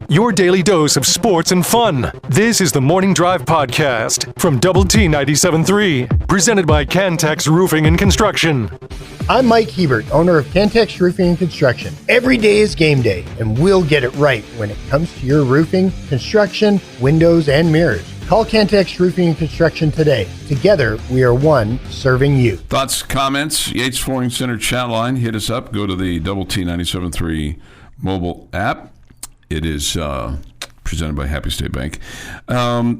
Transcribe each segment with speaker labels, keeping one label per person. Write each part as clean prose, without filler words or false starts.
Speaker 1: Your daily dose of sports and fun. This is the Morning Drive Podcast from Double T 97.3, presented by Cantex Roofing and Construction.
Speaker 2: I'm Mike Hebert, owner of Cantex Roofing and Construction. Every day is game day, and we'll get it right when it comes to your roofing, construction, windows, and mirrors. Call Cantex Roofing and Construction today. Together, we are one serving you.
Speaker 3: Thoughts, comments, Yates Flooring Center chat line. Hit us up. Go to the Double T 97.3 mobile app. It is presented by Happy State Bank.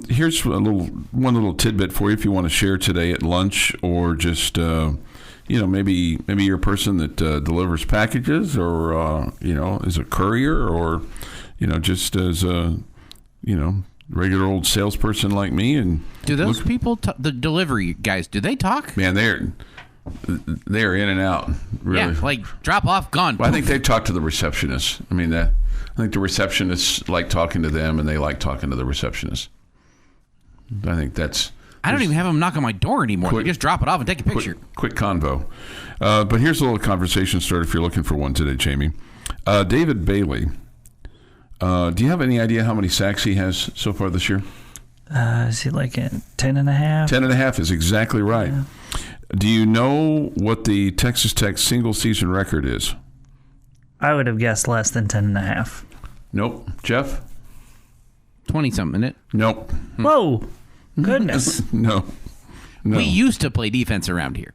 Speaker 3: Here's one little tidbit for you if you want to share today at lunch, or just maybe you're a person that delivers packages, or is a courier, or just as a regular old salesperson like me. And
Speaker 4: do those people, the delivery guys, do they talk?
Speaker 3: Man, they're in and out. Really.
Speaker 4: Yeah, like drop off, gone.
Speaker 3: Well, I think they talk to the receptionist. I think the receptionists like talking to them, and they like talking to the receptionist. I think that's...
Speaker 4: I don't even have them knock on my door anymore. They just drop it off and take a picture.
Speaker 3: Quick convo. But here's a little conversation starter if you're looking for one today, Jamie. David Bailey. Do you have any idea how many sacks he has so far this year?
Speaker 5: Is he like at 10.5?
Speaker 3: 10.5 is exactly right. Yeah. Do you know what the Texas Tech single-season record is?
Speaker 5: I would have guessed less than 10.5.
Speaker 3: Nope. Jeff?
Speaker 4: 20-something, isn't it?
Speaker 3: Nope.
Speaker 5: Whoa. Goodness.
Speaker 3: No.
Speaker 4: We used to play defense around here.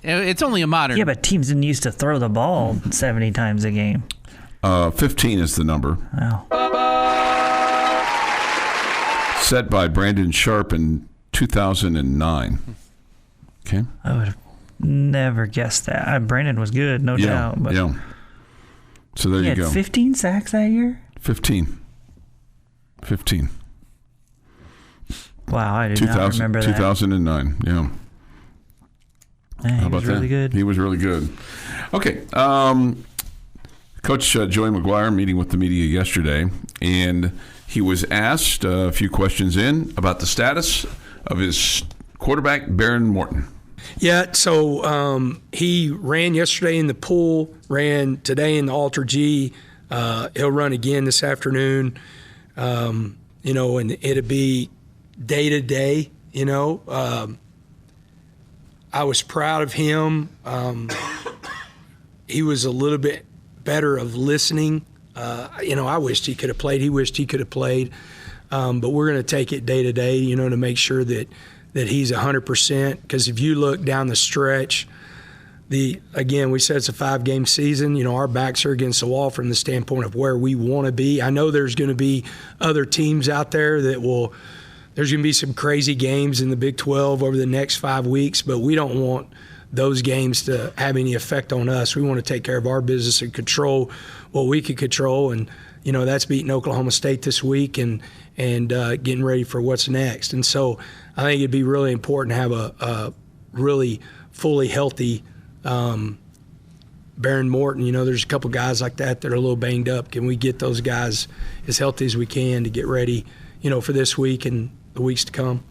Speaker 4: It's only a modern...
Speaker 5: Yeah, but teams didn't used to throw the ball 70 times a game.
Speaker 3: 15 is the number.
Speaker 5: Wow.
Speaker 3: Set by Brandon Sharp in 2009. Okay.
Speaker 5: I would have never guessed that. Brandon was good, no doubt. But
Speaker 3: yeah. So there you go.
Speaker 5: 15 sacks that year?
Speaker 3: 15.
Speaker 5: Wow, I do not remember that.
Speaker 3: 2009, yeah.
Speaker 5: Man,
Speaker 3: How about
Speaker 5: was really
Speaker 3: that?
Speaker 5: good.
Speaker 3: He was really good. Okay. Coach Joey McGuire meeting with the media yesterday, and he was asked a few questions about the status of his quarterback, Baron Morton.
Speaker 6: Yeah, so he ran yesterday in the pool, ran today in the Alter G. He'll run again this afternoon, and it'll be day to day, I was proud of him. He was a little bit better of listening. I wished he could have played. He wished he could have played. But we're going to take it day to day, to make sure that he's 100%. Because if you look down the stretch, we said it's a 5-game season. Our backs are against the wall from the standpoint of where we want to be. I know there's going to be other teams out there there's going to be some crazy games in the Big 12 over the next 5 weeks, but we don't want those games to have any effect on us. We want to take care of our business and control what we can control. And, that's beating Oklahoma State this week and getting ready for what's next. And so I think it'd be really important to have a really fully healthy Baron Morton. There's a couple guys like that are a little banged up. Can we get those guys as healthy as we can to get ready, for this week and the weeks to come?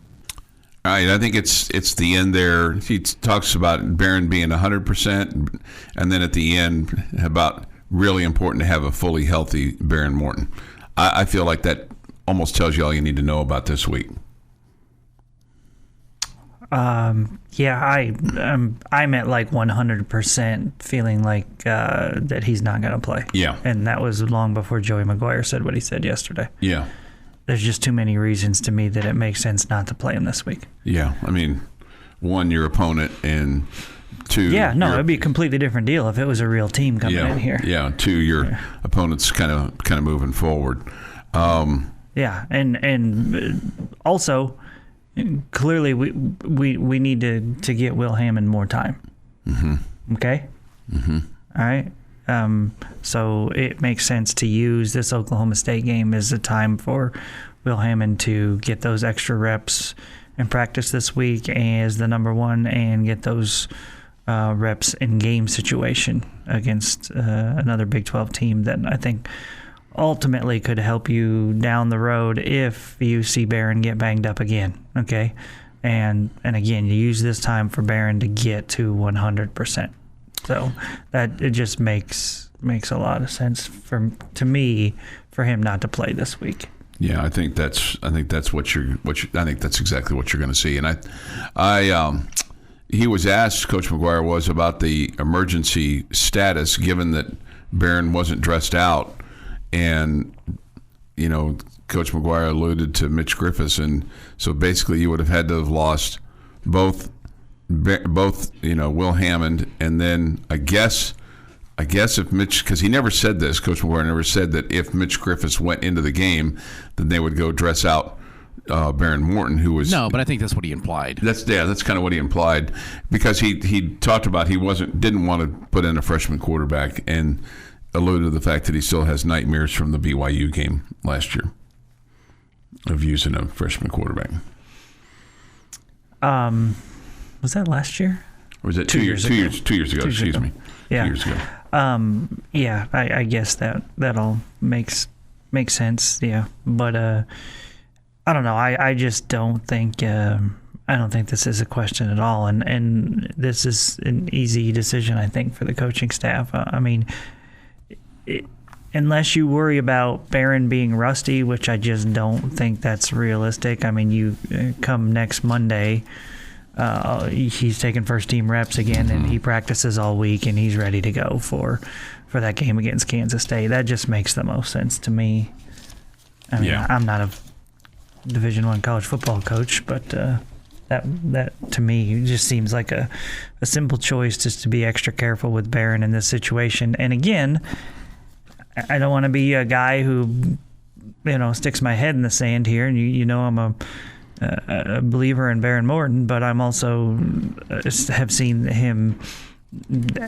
Speaker 3: All right, I think it's the end there. He talks about Baron being 100%, and then at the end about really important to have a fully healthy Baron Morton. I feel like that almost tells you all you need to know about this week.
Speaker 5: I'm at like 100% feeling like that he's not going to play.
Speaker 3: Yeah.
Speaker 5: And that was long before Joey McGuire said what he said yesterday.
Speaker 3: Yeah.
Speaker 5: There's just too many reasons to me that it makes sense not to play him this week.
Speaker 3: Yeah. I mean, one, your opponent, and two...
Speaker 5: Yeah, no, it'd be a completely different deal if it was a real team coming in here.
Speaker 3: Yeah, two, your opponent's kind of moving forward.
Speaker 5: Yeah, and also... Clearly, we need to get Will Hammond more time. Mm-hmm. Okay?
Speaker 3: Mm-hmm.
Speaker 5: All right? So it makes sense to use this Oklahoma State game as a time for Will Hammond to get those extra reps in practice this week as the number one and get those reps in game situation against another Big 12 team that I think ultimately could help you down the road if you see Barron get banged up again, okay? And again, you use this time for Barron to get to 100%. So that it just makes a lot of sense to me for him not to play this week.
Speaker 3: Yeah, I think that's what you're I think that's exactly what you're going to see. And he was asked, Coach McGuire was, about the emergency status given that Barron wasn't dressed out, and Coach McGuire alluded to Mitch Griffiths, and so basically you would have had to have lost both Will Hammond, and then I guess if Mitch, because he never said this, Coach McGuire never said that if Mitch Griffiths went into the game, then they would go dress out Baron Morton, who was
Speaker 4: no, but I think that's what he implied.
Speaker 3: That's kind of what he implied, because he talked about he didn't want to put in a freshman quarterback, and alluded to the fact that he still has nightmares from the BYU game last year of using a freshman quarterback.
Speaker 5: Was that last year?
Speaker 3: Or was it 2 years ago? 2 years ago, excuse me.
Speaker 5: Yeah.
Speaker 3: 2 years ago.
Speaker 5: I guess that all makes sense. Yeah, but I don't know. I just don't think this is a question at all, and this is an easy decision, I think, for the coaching staff. I mean, unless you worry about Barron being rusty, which I just don't think that's realistic. I mean, you come next Monday. He's taking first team reps again, and he practices all week, and he's ready to go for that game against Kansas State. That just makes the most sense to me. I mean, I'm not a Division I college football coach, but that to me just seems like a simple choice, just to be extra careful with Barron in this situation. And again, I don't want to be a guy who sticks my head in the sand here, and I'm a believer in Baron Morton, but I'm also have seen him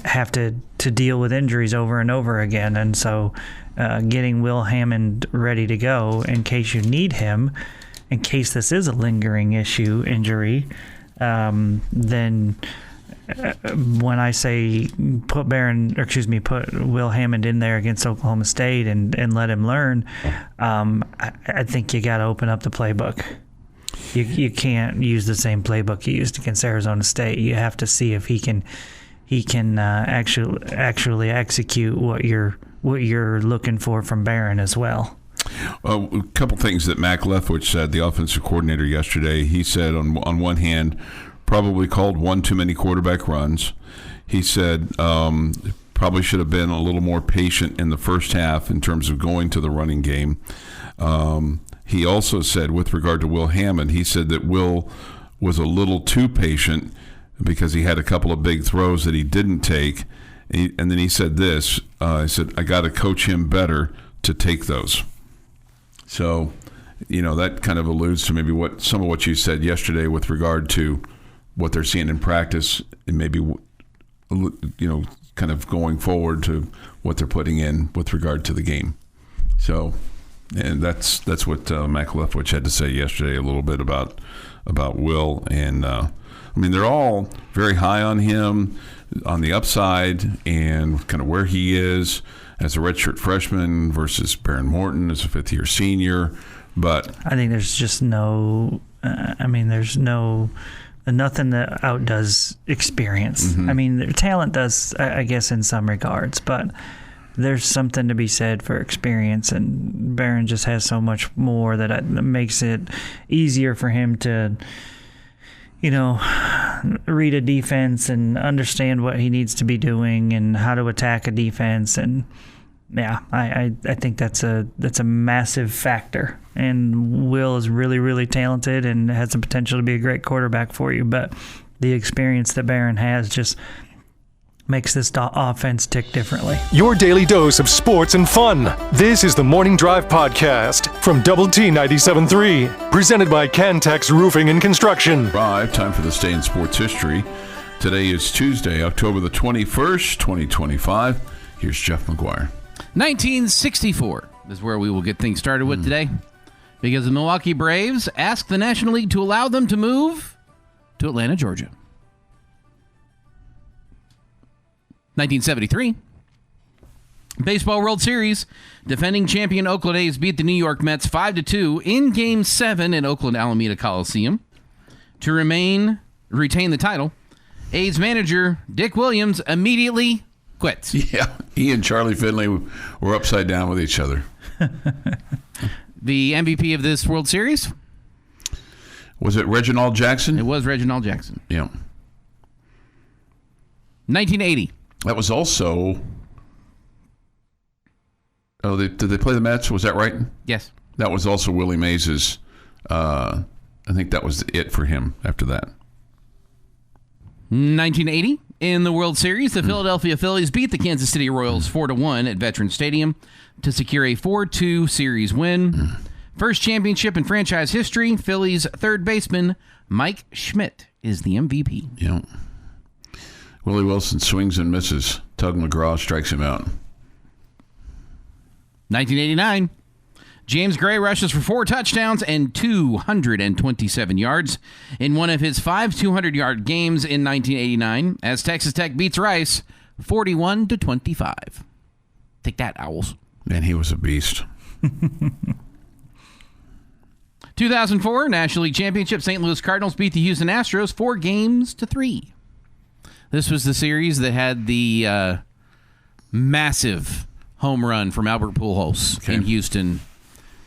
Speaker 5: have to deal with injuries over and over again, and so getting Will Hammond ready to go in case you need him, in case this is a lingering injury, then when I say put Will Hammond in there against Oklahoma State and let him learn, I think you got to open up the playbook. You can't use the same playbook you used against Arizona State. You have to see if he can actually execute what you're looking for from Barron as well.
Speaker 3: A couple things that Mac Leftwich said, the offensive coordinator, yesterday. He said on one hand, probably called one too many quarterback runs. He said probably should have been a little more patient in the first half in terms of going to the running game. He also said, with regard to Will Hammond, he said that Will was a little too patient because he had a couple of big throws that he didn't take. And then he said this, he said, I got to coach him better to take those. So, that kind of alludes to maybe some of what you said yesterday with regard to what they're seeing in practice, and maybe, kind of going forward to what they're putting in with regard to the game. So, and that's what Mac Leftwich had to say yesterday a little bit about Will. And, they're all very high on him, on the upside, and kind of where he is as a redshirt freshman versus Baron Morton as a fifth-year senior. But
Speaker 5: I think there's just there's nothing that outdoes experience.
Speaker 3: Mm-hmm.
Speaker 5: Their talent does, I guess, in some regards, but there's something to be said for experience, and Barron just has so much more that makes it easier for him to, read a defense and understand what he needs to be doing and how to attack a defense. And yeah, I think that's a massive factor. And Will is really, really talented and has the potential to be a great quarterback for you. But the experience that Barron has just makes this offense tick differently.
Speaker 1: Your daily dose of sports and fun. This is the Morning Drive Podcast from Double T 97.3, presented by Cantex Roofing and Construction.
Speaker 3: Time for this day in sports history. Today is Tuesday, October the 21st, 2025. Here's Jeff McGuire.
Speaker 4: 1964 is where we will get things started with today, because the Milwaukee Braves asked the National League to allow them to move to Atlanta, Georgia. 1973, Baseball World Series. Defending champion Oakland A's beat the New York Mets 5-2 in Game 7 at Oakland Alameda Coliseum to retain the title. A's manager, Dick Williams, immediately quits.
Speaker 3: Yeah, he and Charlie Finley were upside down with each other.
Speaker 4: The MVP of this World Series?
Speaker 3: Was it Reginald Jackson?
Speaker 4: It was Reginald Jackson.
Speaker 3: Yeah.
Speaker 4: 1980.
Speaker 3: That was also... Oh, did they play the Mets? Was that right?
Speaker 4: Yes.
Speaker 3: That was also Willie Mays's... I think that was it for him after that.
Speaker 4: 1980. In the World Series, the Philadelphia Phillies beat the Kansas City Royals 4-1 at Veterans Stadium to secure a 4-2 series win. First championship in franchise history. Phillies third baseman Mike Schmidt is the MVP.
Speaker 3: Yeah. Willie Wilson swings and misses. Tug McGraw strikes him out.
Speaker 4: 1989. James Gray rushes for 4 touchdowns and 227 yards in one of his 5 200-yard games in 1989 as Texas Tech beats Rice 41-25. Take that, Owls.
Speaker 3: Man, he was a beast.
Speaker 4: 2004 National League Championship. St. Louis Cardinals beat the Houston Astros 4-3. This was the series that had the massive home run from Albert Pujols in Houston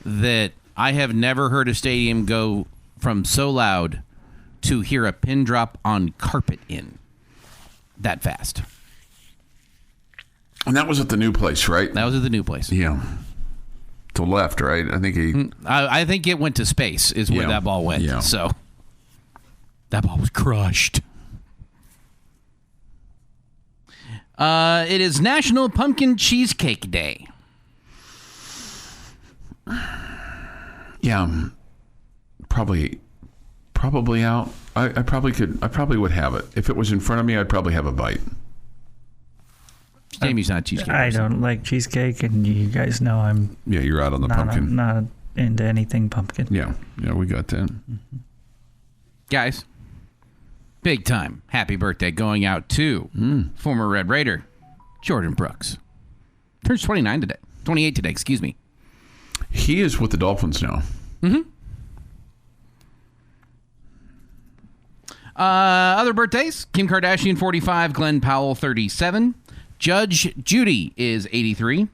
Speaker 4: that I have never heard a stadium go from so loud to hear a pin drop on carpet in that fast.
Speaker 3: And that was at the new place, right?
Speaker 4: That was at the new place.
Speaker 3: Yeah. To left, right? I think
Speaker 4: I think it went to space is where that ball went.
Speaker 3: Yeah.
Speaker 4: So that ball was crushed. It is National Pumpkin Cheesecake Day.
Speaker 3: Yeah, probably out. I probably would have it. If it was in front of me, I'd probably have a bite.
Speaker 4: Jamie's not a cheesecake
Speaker 5: I
Speaker 4: person.
Speaker 5: don't like cheesecake, and you guys know I'm
Speaker 3: Yeah, you're out on the pumpkin.
Speaker 5: not into anything pumpkin.
Speaker 3: Yeah, we got that.
Speaker 4: Guys, big time happy birthday going out to former Red Raider Jordan Brooks. Turns 28 today, excuse me.
Speaker 3: He is with the Dolphins now.
Speaker 4: Other birthdays, Kim Kardashian 45, Glenn Powell 37, Judge Judy is 83,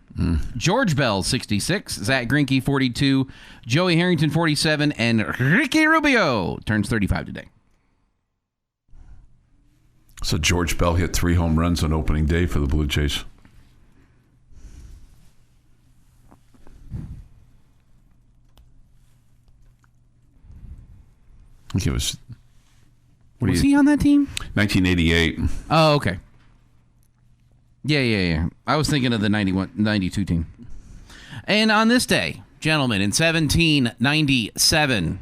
Speaker 4: George Bell 66, Zach Greinke 42, Joey Harrington 47, and Ricky Rubio turns 35 today.
Speaker 3: So George Bell hit 3 home runs on opening day for the Blue Jays. I think it was...
Speaker 4: Was he on that team?
Speaker 3: 1988.
Speaker 4: Oh, okay. Yeah. I was thinking of the 92 team. And on this day, gentlemen, in 1797,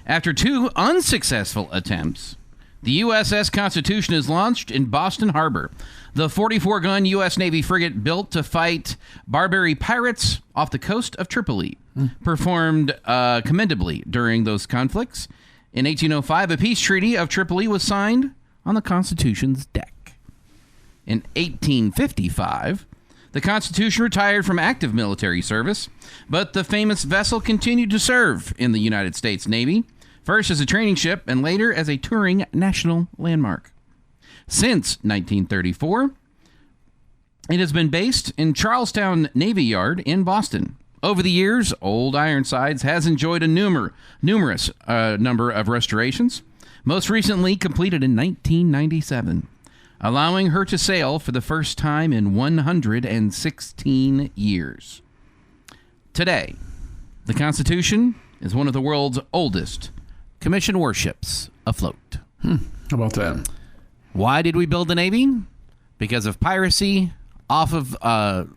Speaker 4: after 2 unsuccessful attempts, the USS Constitution is launched in Boston Harbor. The 44-gun U.S. Navy frigate built to fight Barbary pirates off the coast of Tripoli performed commendably during those conflicts. In 1805, a peace treaty of Tripoli was signed on the Constitution's deck. In 1855, the Constitution retired from active military service, but the famous vessel continued to serve in the United States Navy, first as a training ship and later as a touring national landmark. Since 1934, it has been based in Charlestown Navy Yard in Boston. Over the years, Old Ironsides has enjoyed a numerous number of restorations, most recently completed in 1997, allowing her to sail for the first time in 116 years. Today, the Constitution is one of the world's oldest commission warships afloat.
Speaker 3: How about that?
Speaker 4: Why did we build the Navy? Because of piracy off of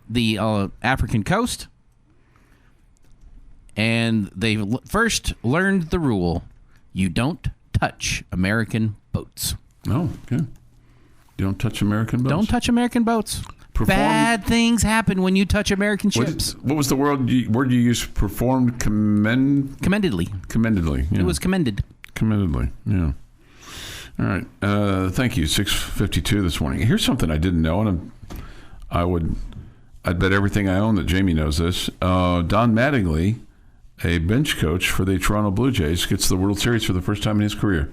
Speaker 4: the African coast. And they first learned the rule, you don't touch American boats.
Speaker 3: Oh, okay. You don't touch American boats?
Speaker 4: Don't touch American boats. Bad things happen when you touch American ships.
Speaker 3: What was the word you used? Performed
Speaker 4: Commendedly.
Speaker 3: Commendedly. Yeah.
Speaker 4: It was commended.
Speaker 3: Commendedly, yeah. All right. Thank you. 6:52 this morning. Here's something I didn't know, and I'd bet everything I own that Jamie knows this. Don Mattingly, a bench coach for the Toronto Blue Jays, gets the World Series for the first time in his career.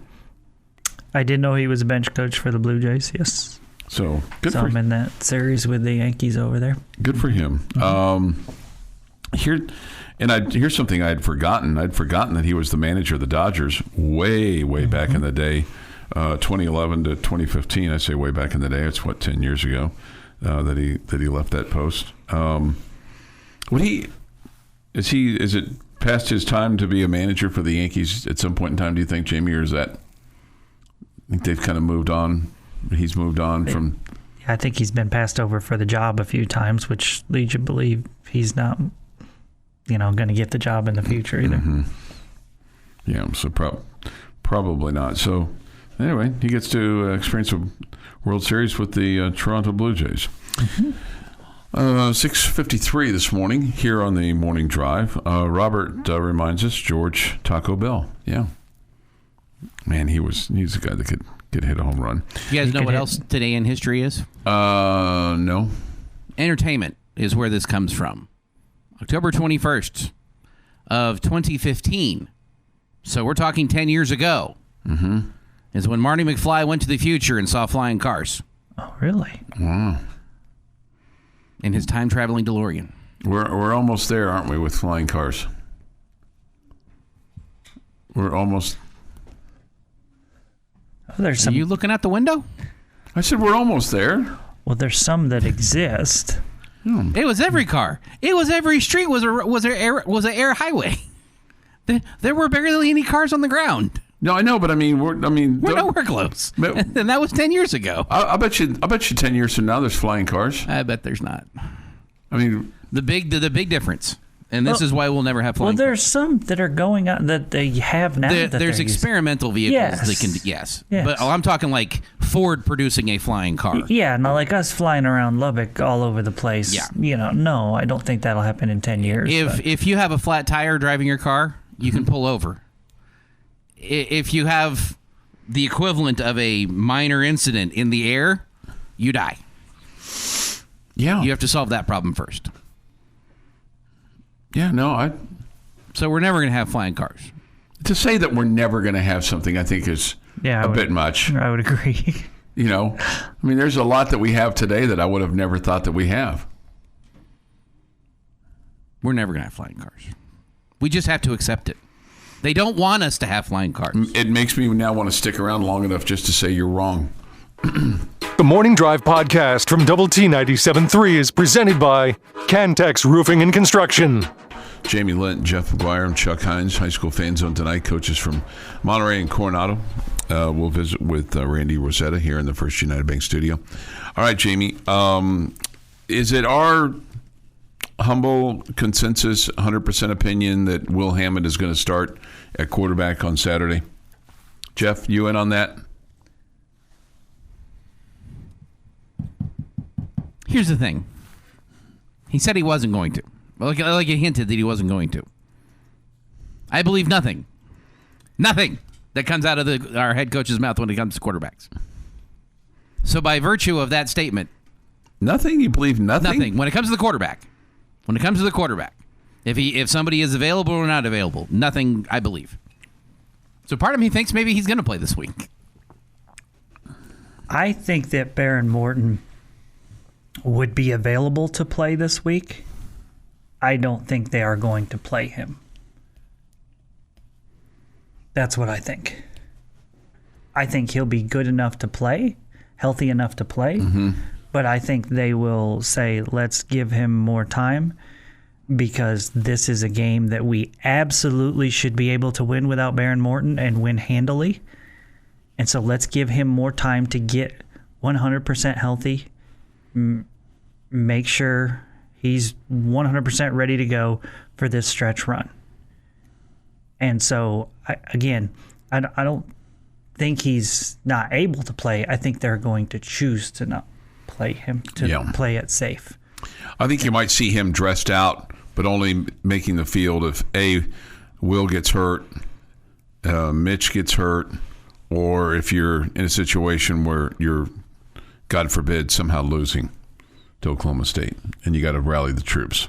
Speaker 5: I did know he was a bench coach for the Blue Jays, yes.
Speaker 3: So good
Speaker 5: so
Speaker 3: for
Speaker 5: I'm in that series with the Yankees over there.
Speaker 3: Good for him. Here's something I had forgotten. I'd forgotten that he was the manager of the Dodgers way back in the day, 2011 to 2015. I say way back in the day. It's 10 years ago that he left that post. Is it past his time to be a manager for the Yankees at some point in time? Do you think, Jamie, or is that? I think they've kind of moved on. He's moved on from.
Speaker 5: I think he's been passed over for the job a few times, which leads you to believe he's not, going to get the job in the future either.
Speaker 3: Mm-hmm. Yeah, so probably not. So anyway, he gets to experience a World Series with the Toronto Blue Jays. Mm-hmm. 6:53 this morning here on the Morning Drive. Robert reminds us George Taco Bell. Yeah, man, he's a guy that could hit a home run.
Speaker 4: You guys know what else today in history is?
Speaker 3: No.
Speaker 4: Entertainment is where this comes from. October 21st of 2015. So we're talking 10 years ago.
Speaker 3: Mm-hmm.
Speaker 4: Is when Marty McFly went to the future and saw flying cars.
Speaker 5: Oh, really?
Speaker 3: Wow.
Speaker 4: In his time-traveling DeLorean.
Speaker 3: We're almost there, aren't we, with flying cars? We're almost.
Speaker 5: Are
Speaker 4: you looking out the window?
Speaker 3: I said we're almost there.
Speaker 5: Well, there's some that exist.
Speaker 4: It was every car. It was every street was an air highway. There were barely any cars on the ground.
Speaker 3: No, I know, but we're
Speaker 4: nowhere close. And that was 10 years ago.
Speaker 3: I bet you 10 years from now there's flying cars.
Speaker 4: I bet there's not.
Speaker 3: The
Speaker 4: big difference. And this is why we'll never have flying cars.
Speaker 5: Well, there's some that are going on that they have now.
Speaker 4: There's experimental vehicles.
Speaker 5: Yes.
Speaker 4: That can, yes. But I'm talking like Ford producing a flying car.
Speaker 5: Yeah, not like us flying around Lubbock all over the place.
Speaker 4: Yeah.
Speaker 5: No, I don't think that'll happen in 10 years.
Speaker 4: If you have a flat tire driving your car, you can pull over. If you have the equivalent of a minor incident in the air, you die.
Speaker 3: Yeah.
Speaker 4: You have to solve that problem first.
Speaker 3: Yeah, no,
Speaker 4: So we're never going to have flying cars.
Speaker 3: To say that we're never going to have something, I think is a bit much.
Speaker 5: I would agree.
Speaker 3: There's a lot that we have today that I would have never thought that we have.
Speaker 4: We're never going to have flying cars. We just have to accept it. They don't want us to have flying cars.
Speaker 3: It makes me now want to stick around long enough just to say you're wrong.
Speaker 1: The Morning Drive podcast from Double T 97.3 is presented by Cantex Roofing and Construction.
Speaker 3: Jamie Lent, Jeff McGuire, and Chuck Heinz, high school fan zone tonight. Coaches from Monterey and Coronado. We'll visit with Randy Rosetta here in the First United Bank studio. All right, Jamie. Is it our humble consensus, 100% opinion that Will Hammond is going to start at quarterback on Saturday? Jeff, you in on that?
Speaker 4: Here's the thing. He said he wasn't going to. Like he hinted that he wasn't going to. I believe nothing. Nothing that comes out of our head coach's mouth when it comes to quarterbacks. So by virtue of that statement.
Speaker 3: Nothing? You believe nothing?
Speaker 4: Nothing. When it comes to the quarterback. If somebody is available or not available, nothing, I believe. So part of me thinks maybe he's going to play this week.
Speaker 5: I think that Baron Morton would be available to play this week. I don't think they are going to play him. That's what I think. I think he'll be good enough to play, healthy enough to play, but I think they will say, let's give him more time because this is a game that we absolutely should be able to win without Baron Morton and win handily. And so let's give him more time to get 100% healthy, make sure he's 100% ready to go for this stretch run. And so, I don't think he's not able to play. I think they're going to choose to not play him, play it safe.
Speaker 3: I think you might see him dressed out, but only making the field if Will gets hurt, Mitch gets hurt, or if you're in a situation where you're, God forbid, somehow losing to Oklahoma State, and you got to rally the troops.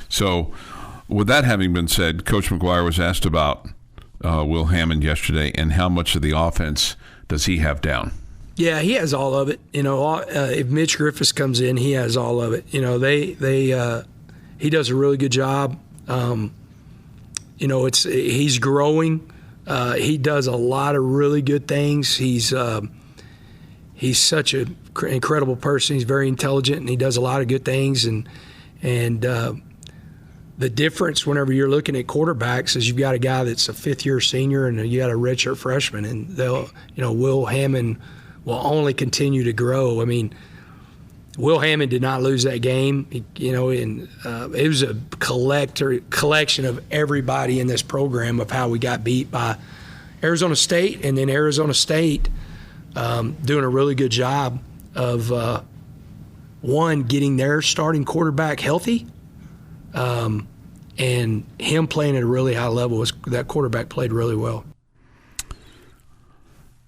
Speaker 3: So, with that having been said, Coach McGuire was asked about Will Hammond yesterday and how much of the offense does he have down?
Speaker 6: Yeah, he has all of it. If Mitch Griffiths comes in, he has all of it. He does a really good job. He's growing. He does a lot of really good things. He's such an incredible person. He's very intelligent, and he does a lot of good things. And the difference whenever you're looking at quarterbacks is you've got a guy that's a fifth-year senior and you got a redshirt freshman, and Will Hammond will only continue to grow. I mean, Will Hammond did not lose that game. It was a collection of everybody in this program of how we got beat by Arizona State, and then Arizona State doing a really good job of getting their starting quarterback healthy, and him playing at a really high level. That quarterback played really well.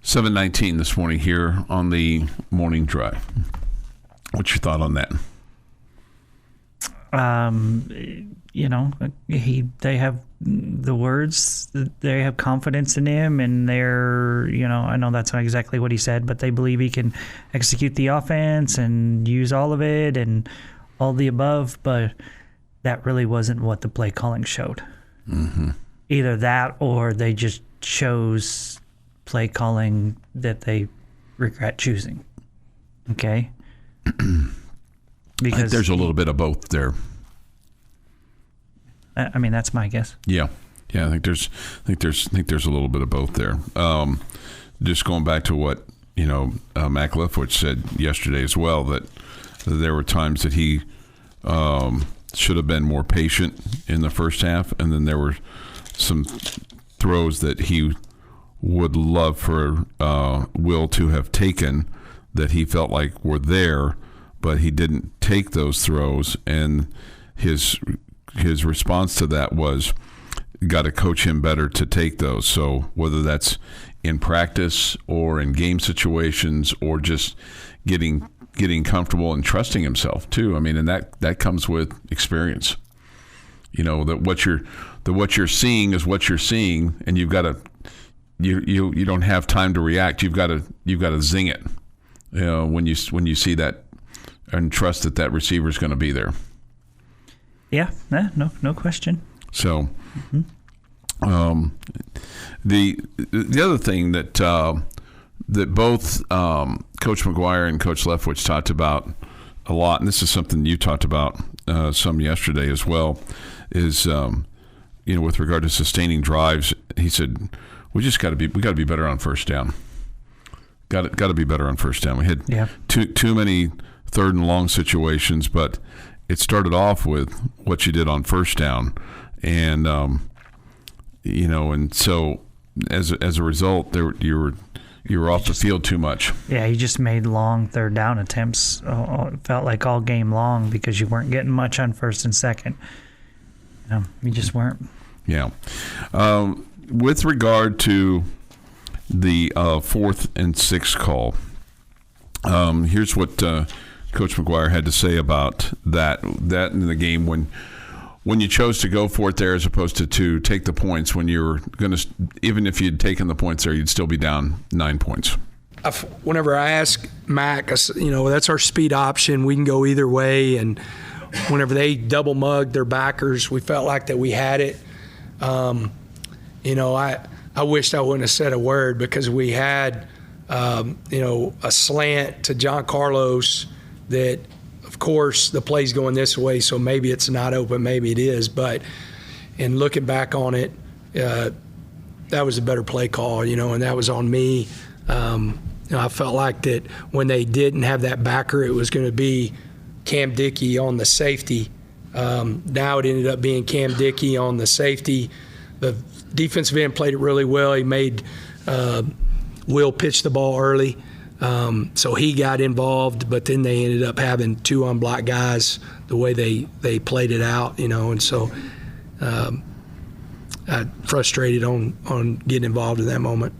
Speaker 3: 7:19 this morning here on the morning drive. What's your thought on that? They have the words, they have confidence in him, and I know that's not exactly what he said, but they believe he can execute the offense and use all of it and all the above, but that really wasn't what the play calling showed. Mm-hmm. Either that or they just chose play calling that they regret choosing. Okay? Because I think there's a little bit of both there.
Speaker 6: I mean, that's my guess.
Speaker 3: Yeah. I think there's a little bit of both there. Just going back to what Mac Leftwich said yesterday as well, that there were times that he should have been more patient in the first half, and then there were some throws that he would love for Will to have taken that he felt like were there, but he didn't take those throws, and his response to that was, got to coach him better to take those. So whether that's in practice or in game situations or just getting comfortable and trusting himself too. I mean, and that comes with experience. That what you're seeing is what you're seeing, and you've got to you don't have time to react. You've got to zing it. When you see that, and trust that receiver is going to be there.
Speaker 6: Yeah, no question.
Speaker 3: So, the other thing that both Coach McGuire and Coach Leftwich talked about a lot, and this is something you talked about some yesterday as well, is with regard to sustaining drives. He said we got to be better on first down. Got to be better on first down. We had too many third and long situations, but it started off with what you did on first down, and and so as a result, you were off the field too much.
Speaker 5: Yeah, you just made long third down attempts. It felt like all game long because you weren't getting much on first and second. You just weren't.
Speaker 3: Yeah. With regard to the 4th and 6 call, here's what Coach McGuire had to say about that in the game when you chose to go for it there as opposed to take the points when you were going to, even if you'd taken the points there, you'd still be down 9 points.
Speaker 6: Whenever I ask Mac, that's our speed option. We can go either way. And whenever they double mugged their backers, we felt like that we had it. I wished I wouldn't have said a word because we had, a slant to John Carlos that, of course, the play's going this way, so maybe it's not open, maybe it is. But in looking back on it, that was a better play call, and that was on me. I felt like that when they didn't have that backer, it was going to be Cam Dickey on the safety. Now it ended up being Cam Dickey on the safety. The defensive end played it really well. He made Will pitch the ball early. So he got involved, but then they ended up having 2 unblocked guys the way they played it out, and so I frustrated on getting involved in that moment.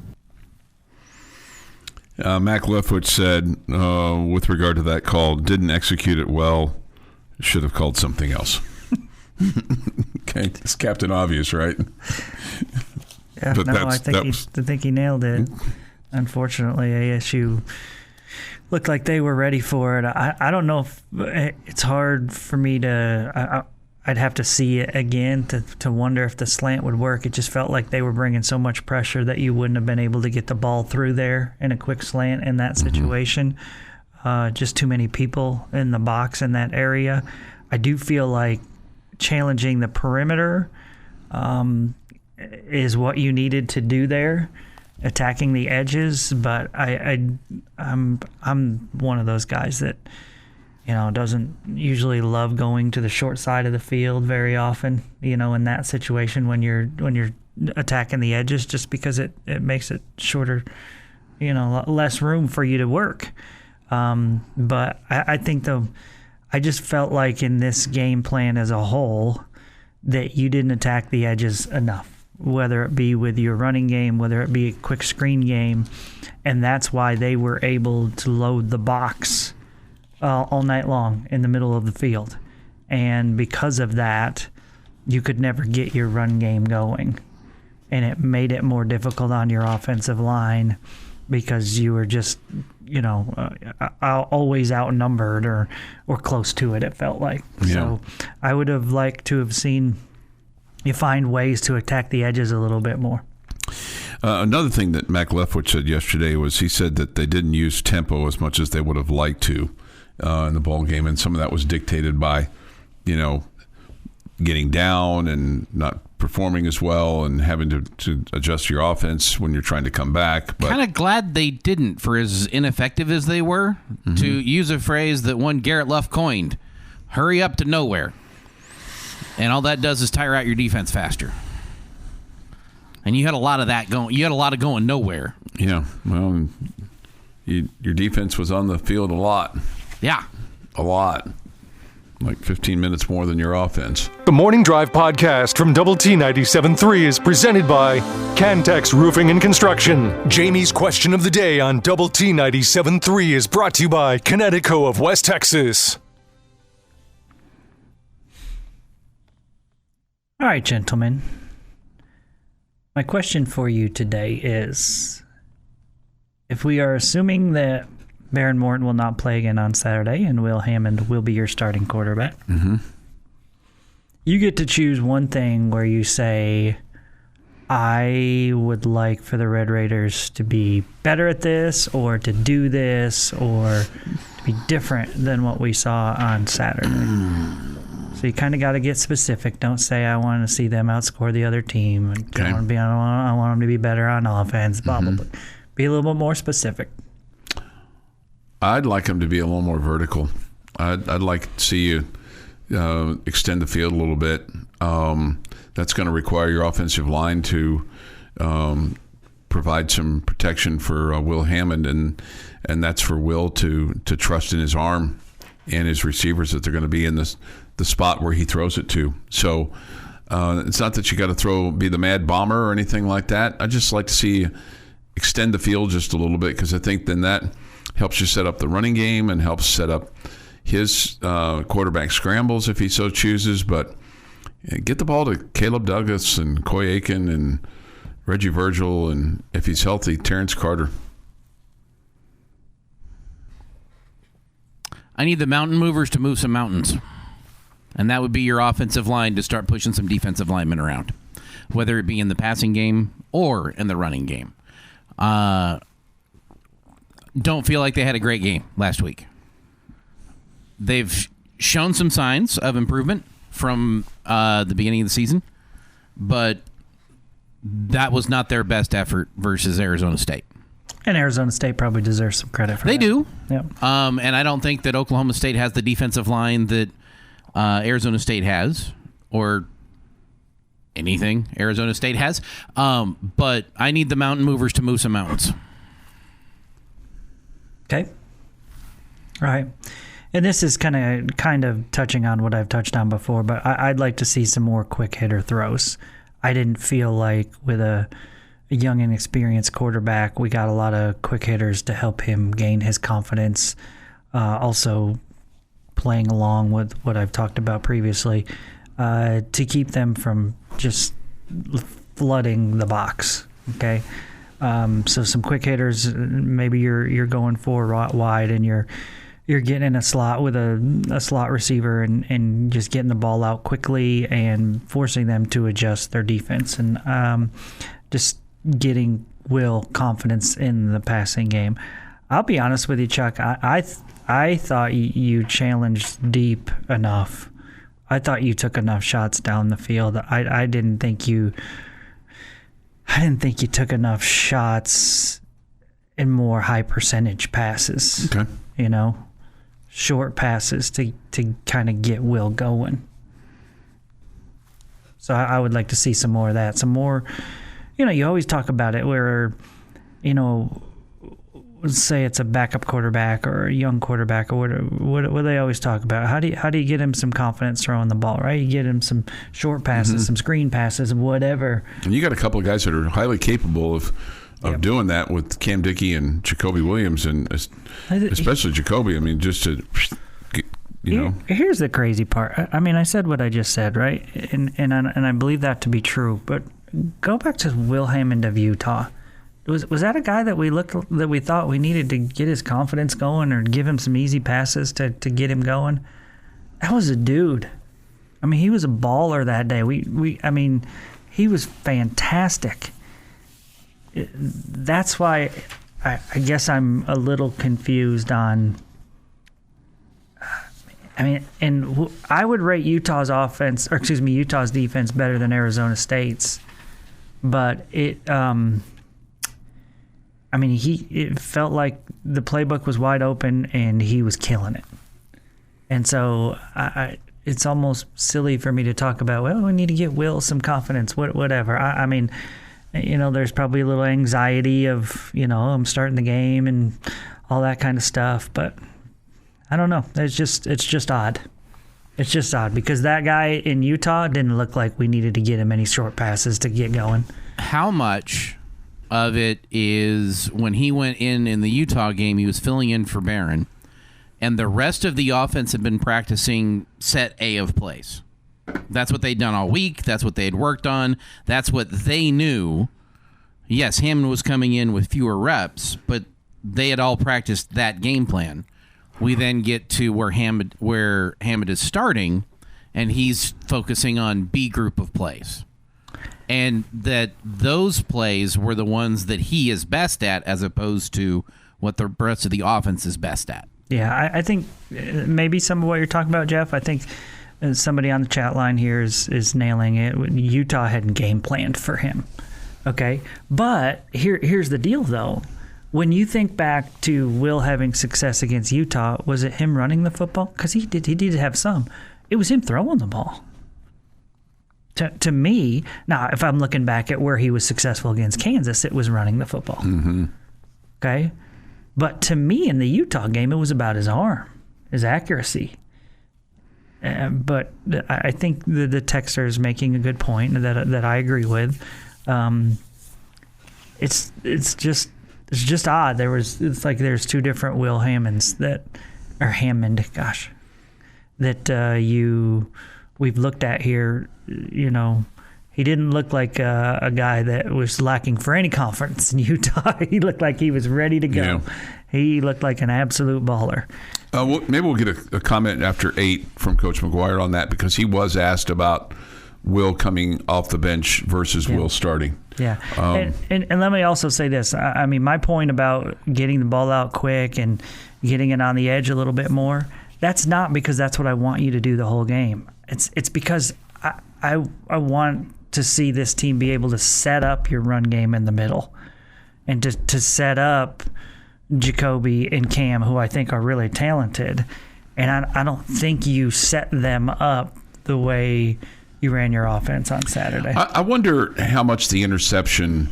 Speaker 3: Mac Leftwich said, with regard to that call, didn't execute it well, should have called something else. Okay, it's Captain Obvious, right?
Speaker 5: Yeah,
Speaker 3: but
Speaker 5: I think he nailed it. unfortunately, ASU looked like they were ready for it. I don't know if it's hard for me to. I'd have to see it again to wonder if the slant would work. It just felt like they were bringing so much pressure that you wouldn't have been able to get the ball through there in a quick slant in that situation. Just too many people in the box in that area. I do feel like challenging the perimeter is what you needed to do there, attacking the edges. But I'm one of those guys that doesn't usually love going to the short side of the field very often. In that situation when you're attacking the edges, just because it makes it shorter, less room for you to work. But I think though, I just felt like in this game plan as a whole that you didn't attack the edges enough, whether it be with your running game, whether it be a quick screen game, and that's why they were able to load the box all night long in the middle of the field. And because of that, you could never get your run game going. And it made it more difficult on your offensive line because you were just, always outnumbered or close to it, it felt like. Yeah. So I would have liked to have seen you find ways to attack the edges a little bit more.
Speaker 3: Another thing that Mac Leftwich said yesterday was he said that they didn't use tempo as much as they would have liked to in the ball game, and some of that was dictated by, getting down and not performing as well and having to adjust your offense when you're trying to come back. But
Speaker 4: kind of glad they didn't, for as ineffective as they were, to use a phrase that one Garrett Luff coined, hurry up to nowhere. And all that does is tire out your defense faster. And you had a lot of that going. You had a lot of going nowhere.
Speaker 3: Yeah, well, your defense was on the field a lot.
Speaker 4: Yeah.
Speaker 3: A lot. Like 15 minutes more than your offense.
Speaker 1: The Morning Drive podcast from Double T 97.3 is presented by Cantex Roofing and Construction. Jamie's question of the day on Double T 97.3 is brought to you by Connecticut of West Texas.
Speaker 5: All right, gentlemen. My question for you today is, if we are assuming that Baron Morton will not play again on Saturday and Will Hammond will be your starting quarterback, you get to choose one thing where you say, I would like for the Red Raiders to be better at this or to do this or to be different than what we saw on Saturday. So you kind of got to get specific. Don't say, I want to see them outscore the other team. Okay. I want them to be better on offense, blah, blah, blah. Be a little bit more specific.
Speaker 3: I'd like them to be a little more vertical. I'd like to see you extend the field a little bit. That's going to require your offensive line to provide some protection for Will Hammond, and that's for Will to trust in his arm and his receivers that they're going to be in the spot where he throws it to. So it's not that you got to be the mad bomber or anything like that. I just like to see you extend the field just a little bit, because I think then that helps you set up the running game and helps set up his quarterback scrambles if he so chooses. But get the ball to Caleb Douglas and Coy Aiken and Reggie Virgil, and if he's healthy, Terrence Carter.
Speaker 4: I need the mountain movers to move some mountains. And that would be your offensive line to start pushing some defensive linemen around, whether it be in the passing game or in the running game. Don't feel like they had a great game last week. They've shown some signs of improvement from the beginning of the season, but that was not their best effort versus Arizona State.
Speaker 5: And Arizona State probably deserves some credit for that.
Speaker 4: They do.
Speaker 5: Yep.
Speaker 4: And I don't think that Oklahoma State has the defensive line that Arizona State has, or anything Arizona State has. But I need the mountain movers to move some mountains.
Speaker 5: Okay. All right. And this is kind of touching on what I've touched on before, but I'd like to see some more quick hitter throws. I didn't feel like with a young and experienced quarterback, we got a lot of quick hitters to help him gain his confidence. Also playing along with what I've talked about previously, to keep them from just flooding the box. Okay. So some quick hitters, maybe you're going 4 wide and you're getting in a slot with a slot receiver and just getting the ball out quickly and forcing them to adjust their defense and just getting Will confidence in the passing game. I'll be honest with you, Chuck. I thought you challenged deep enough. I thought you took enough shots down the field. I didn't think you took enough shots in more high percentage passes.
Speaker 3: Okay.
Speaker 5: Short passes to kind of get Will going. So I would like to see some more of that. Some more, you always talk about it where, let's say it's a backup quarterback or a young quarterback or what they always talk about. How do you get him some confidence throwing the ball, right? You get him some short passes, some screen passes, whatever.
Speaker 3: And you got a couple of guys that are highly capable of doing that with Cam Dickey and Jacoby Williams, and especially Jacoby. I mean, just to,
Speaker 5: Here's the crazy part. I mean, I said what I just said, right? And I believe that to be true. But go back to Will Hammond of Utah. Was that a guy that we thought we needed to get his confidence going or give him some easy passes to get him going? That was a dude. I mean, he was a baller that day. I mean, he was fantastic. That's why I guess I'm a little confused on. I mean, and I would rate Utah's defense better than Arizona State's, but it felt like the playbook was wide open and he was killing it. And so it's almost silly for me to talk about, well, we need to get Will some confidence, whatever. I mean, there's probably a little anxiety of, I'm starting the game and all that kind of stuff, but I don't know. It's just odd. It's just odd because that guy in Utah didn't look like we needed to get him any short passes to get going.
Speaker 4: How much of it is when he went in the Utah game, he was filling in for Barron, and the rest of the offense had been practicing set A of plays. That's what they'd done all week. That's what they had worked on. That's what they knew. Yes, Hammond was coming in with fewer reps, but they had all practiced that game plan. We then get to where Hammond is starting, and he's focusing on B group of plays. And that those plays were the ones that he is best at as opposed to what the rest of the offense is best at.
Speaker 5: Yeah, I think maybe some of what you're talking about, Jeff, I think somebody on the chat line here is nailing it. Utah hadn't game planned for him. Okay? But here's the deal, though. When you think back to Will having success against Utah, was it him running the football? Because he did have some. It was him throwing the ball. To me, now, if I'm looking back at where he was successful against Kansas, it was running the football.
Speaker 3: Mm-hmm.
Speaker 5: Okay? But to me, in the Utah game, it was about his arm, his accuracy. But I think the texter is making a good point that I agree with. It's just odd. It's like there's two different Will Hammonds we've looked at here. He didn't look like a guy that was lacking for any confidence in Utah. He looked like he was ready to go. Yeah. He looked like an absolute baller.
Speaker 3: Maybe we'll get a comment after 8 from Coach McGuire on that, because he was asked about Will coming off the bench versus Will starting.
Speaker 5: Yeah. And let me also say this. I mean, my point about getting the ball out quick and getting it on the edge a little bit more, that's not because that's what I want you to do the whole game. It's because I want to see this team be able to set up your run game in the middle and to set up Jacoby and Cam, who I think are really talented. And I don't think you set them up the way you ran your offense on Saturday.
Speaker 3: I wonder how much the interception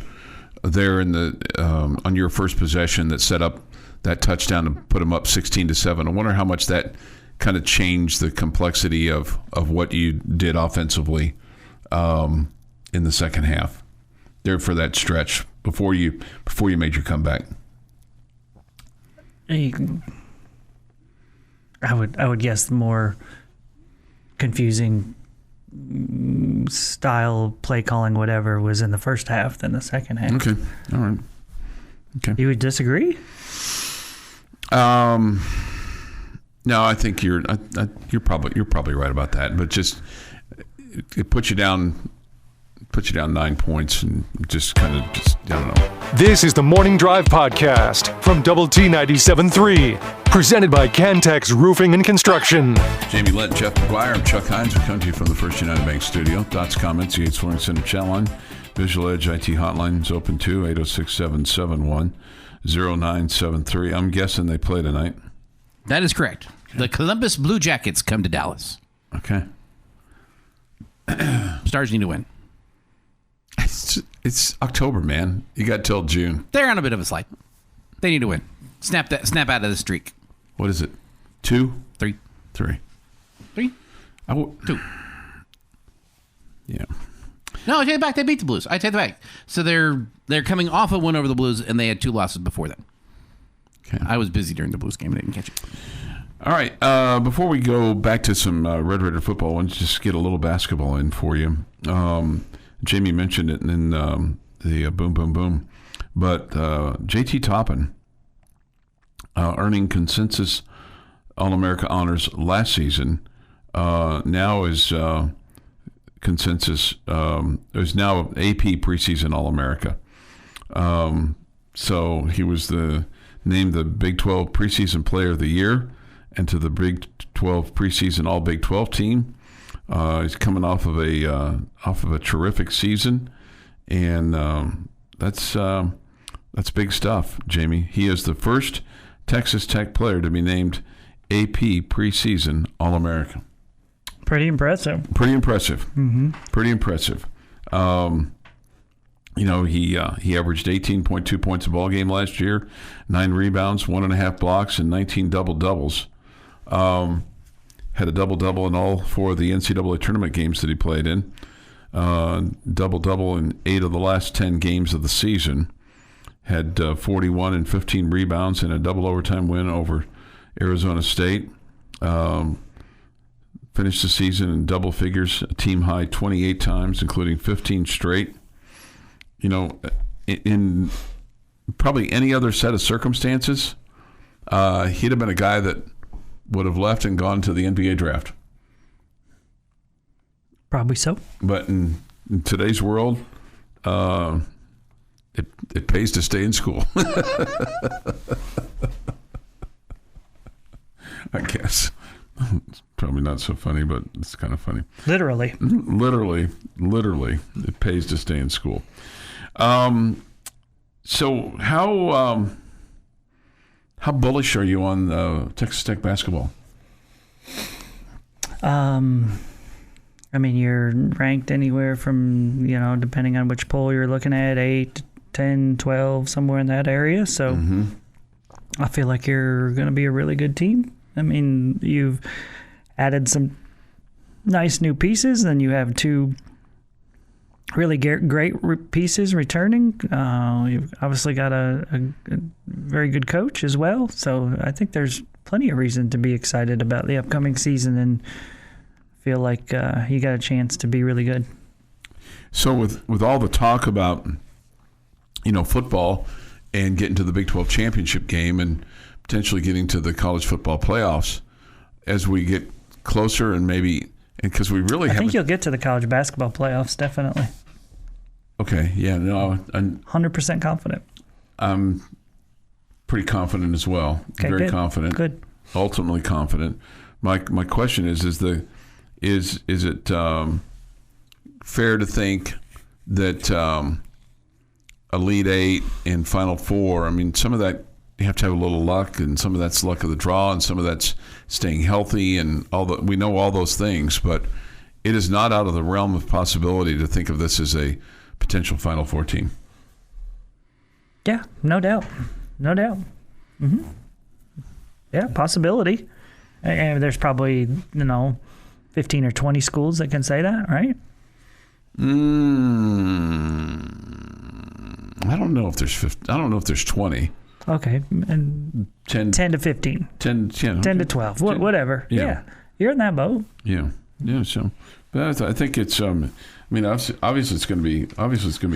Speaker 3: there in the on your first possession that set up that touchdown and put them up 16-7. I wonder how much that kind of changed the complexity of what you did offensively in the second half there for that stretch before you made your comeback.
Speaker 5: I would guess the more confusing style play calling whatever was in the first half than the second half.
Speaker 3: Okay, all right. Okay.
Speaker 5: You would disagree?
Speaker 3: No, I think you're probably right about that. But just it puts you down 9 points and just I don't know.
Speaker 1: This is the Morning Drive Podcast from Double T 97.3, presented by Cantex Roofing and Construction.
Speaker 3: Jamie Lent, Jeff McGuire, I'm Chuck Heinz. We come to you from the First United Bank studio. Thoughts, comments, the Yates Flooring Center chat line. Visual Edge IT hotline is open too, 806-771-0973. I'm guessing they play tonight.
Speaker 4: That is correct. Okay. The Columbus Blue Jackets come to Dallas.
Speaker 3: Okay.
Speaker 4: Stars need to win.
Speaker 3: It's October, man. You got till June.
Speaker 4: They're on a bit of a slide. They need to win. Snap out of the streak.
Speaker 3: What is it? 2?
Speaker 4: 3.
Speaker 3: 3.
Speaker 4: 3? 2.
Speaker 3: Yeah.
Speaker 4: No, I take it back. They beat the Blues. I take it back. So they're coming off a win over the Blues, and they had 2 losses before that.
Speaker 3: Okay.
Speaker 4: I was busy during the Blues game. I didn't catch it.
Speaker 3: All right. Before we go back to some Red Raider football, I want to just get a little basketball in for you. Jamie mentioned it in the boom, boom, boom. But JT Toppin, earning consensus All-America honors last season, now is consensus is now AP preseason All-America. So he was named the Big 12 preseason player of the year and to the Big 12 preseason All Big 12 team. He's coming off of a terrific season, and that's big stuff, Jamie. He is the first Texas Tech player to be named AP preseason All-America.
Speaker 5: Pretty impressive.
Speaker 3: Mm-hmm. Pretty impressive. He averaged 18.2 points a ball game last year, 9 rebounds, 1.5 blocks, and 19 double-doubles. Had a double-double in all 4 of the NCAA tournament games that he played in. Double-double in 8 of the last 10 games of the season. Had 41 and 15 rebounds in a double overtime win over Arizona State. Finished the season in double figures, a team high 28 times, including 15 straight. In probably any other set of circumstances, he'd have been a guy that would have left and gone to the NBA draft.
Speaker 5: Probably so.
Speaker 3: But in today's world, it pays to stay in school. I guess. It's probably not so funny, but it's kind of funny.
Speaker 5: Literally,
Speaker 3: it pays to stay in school. So how bullish are you on Texas Tech basketball?
Speaker 5: You're ranked anywhere from, depending on which poll you're looking at, 8, 10, 12, somewhere in that area. So I feel like you're going to be a really good team. You've added some nice new pieces, and you have 2 really great pieces returning. You've obviously got a very good coach as well. So I think there's plenty of reason to be excited about the upcoming season and feel like you got a chance to be really good.
Speaker 3: So with all the talk about, football and getting to the Big 12 championship game and potentially getting to the college football playoffs as we get closer and maybe – because we really
Speaker 5: I think you'll get to the college basketball playoffs, definitely.
Speaker 3: Okay, yeah, no, I'm
Speaker 5: 100% confident.
Speaker 3: I'm pretty confident as well.
Speaker 5: Okay,
Speaker 3: very
Speaker 5: good.
Speaker 3: confident.
Speaker 5: Good.
Speaker 3: Ultimately confident. My question is it fair to think that Elite Eight and Final Four? Some of that you have to have a little luck, and some of that's luck of the draw, and some of that's staying healthy, and we know all those things. But it is not out of the realm of possibility to think of this as a potential Final Four team.
Speaker 5: Yeah, no doubt. Mm-hmm. Yeah, possibility. And there's probably 15 or 20 schools that can say that, right?
Speaker 3: I don't know if there's 50. I don't know if there's 20.
Speaker 5: Okay, and 10 to 15. 10 to 12, whatever. Yeah. You're in that boat.
Speaker 3: Yeah. So, but I think it's. Obviously it's going to be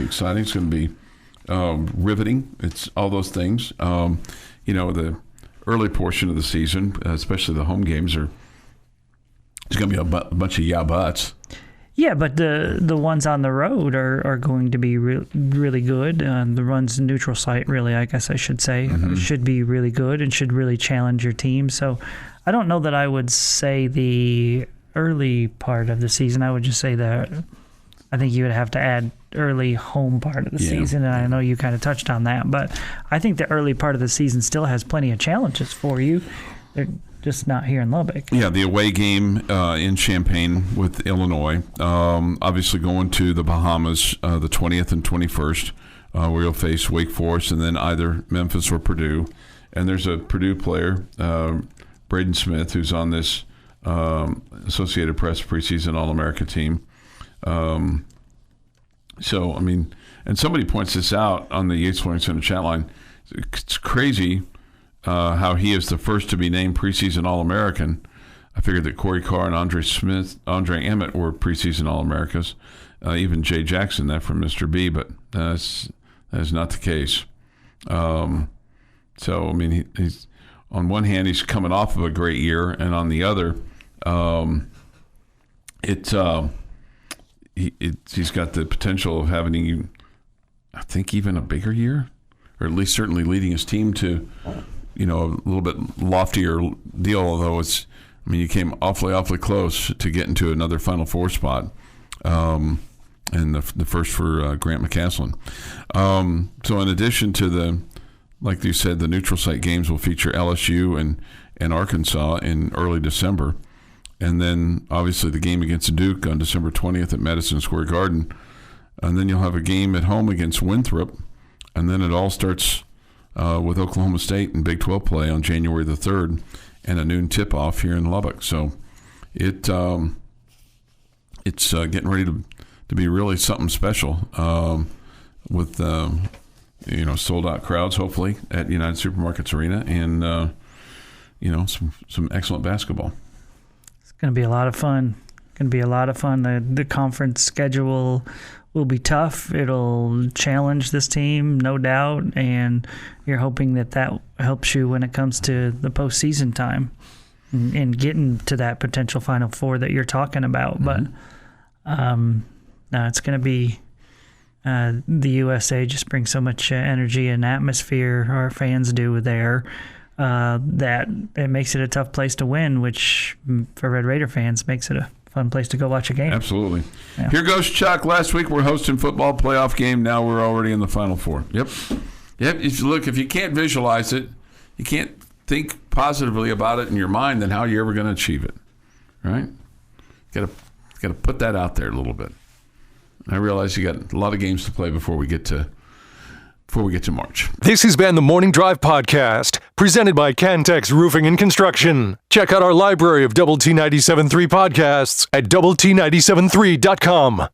Speaker 3: exciting. It's going to be riveting. It's all those things. The early portion of the season, especially the home games, it's going to be a bunch of yeah buts.
Speaker 5: Yeah, but the ones on the road are going to be really good. The ones in neutral site, really, I guess I should say, should be really good and should really challenge your team. So I don't know that I would say the early part of the season. I would just say that I think you would have to add early home part of the season, and I know you kind of touched on that. But I think the early part of the season still has plenty of challenges for you. They're just not here in Lubbock.
Speaker 3: Yeah, the away game in Champaign with Illinois. Obviously going to the Bahamas the 20th and 21st, where you'll face Wake Forest and then either Memphis or Purdue. And there's a Purdue player, Braden Smith, who's on this Associated Press preseason All-America team. And somebody points this out on the Yates Flooring Center chat line. It's crazy how he is the first to be named preseason All-American. I figured that Corey Carr and Andre Emmett were preseason All-Americas. Even Jay Jackson, that from Mr. B, but that is not the case. He's on one hand, he's coming off of a great year, and on the other, he's got the potential of having, I think, even a bigger year, or at least certainly leading his team to, a little bit loftier deal. Although you came awfully close to getting to another Final Four spot, and the first for Grant McCaslin. So in addition to like you said, the neutral site games will feature LSU and Arkansas in early December. And then, obviously, the game against Duke on December 20th at Madison Square Garden. And then you'll have a game at home against Winthrop. And then it all starts with Oklahoma State in Big 12 play on January the 3rd and a noon tip-off here in Lubbock. So it's getting ready to be really something special with, sold-out crowds, hopefully, at United Supermarkets Arena and, some excellent basketball.
Speaker 5: Going to be a lot of fun. The conference schedule will be tough. It'll challenge this team, no doubt, and you're hoping that helps you when it comes to the postseason time and getting to that potential Final Four that you're talking about. But it's going to be the USA just brings so much energy and atmosphere. Our fans do there. That it makes it a tough place to win, which for Red Raider fans makes it a fun place to go watch a game.
Speaker 3: Absolutely.
Speaker 5: Yeah.
Speaker 3: Here goes Chuck. Last week we're hosting football playoff game. Now we're already in the Final Four. Yep. If you can't visualize it, you can't think positively about it in your mind, then how are you ever going to achieve it? Right? Got to put that out there a little bit. I realize you got a lot of games to play before we get to March.
Speaker 1: This has been the Morning Drive Podcast, presented by Cantex Roofing and Construction. Check out our library of Double T 97.3 podcasts at doublet97.3.com.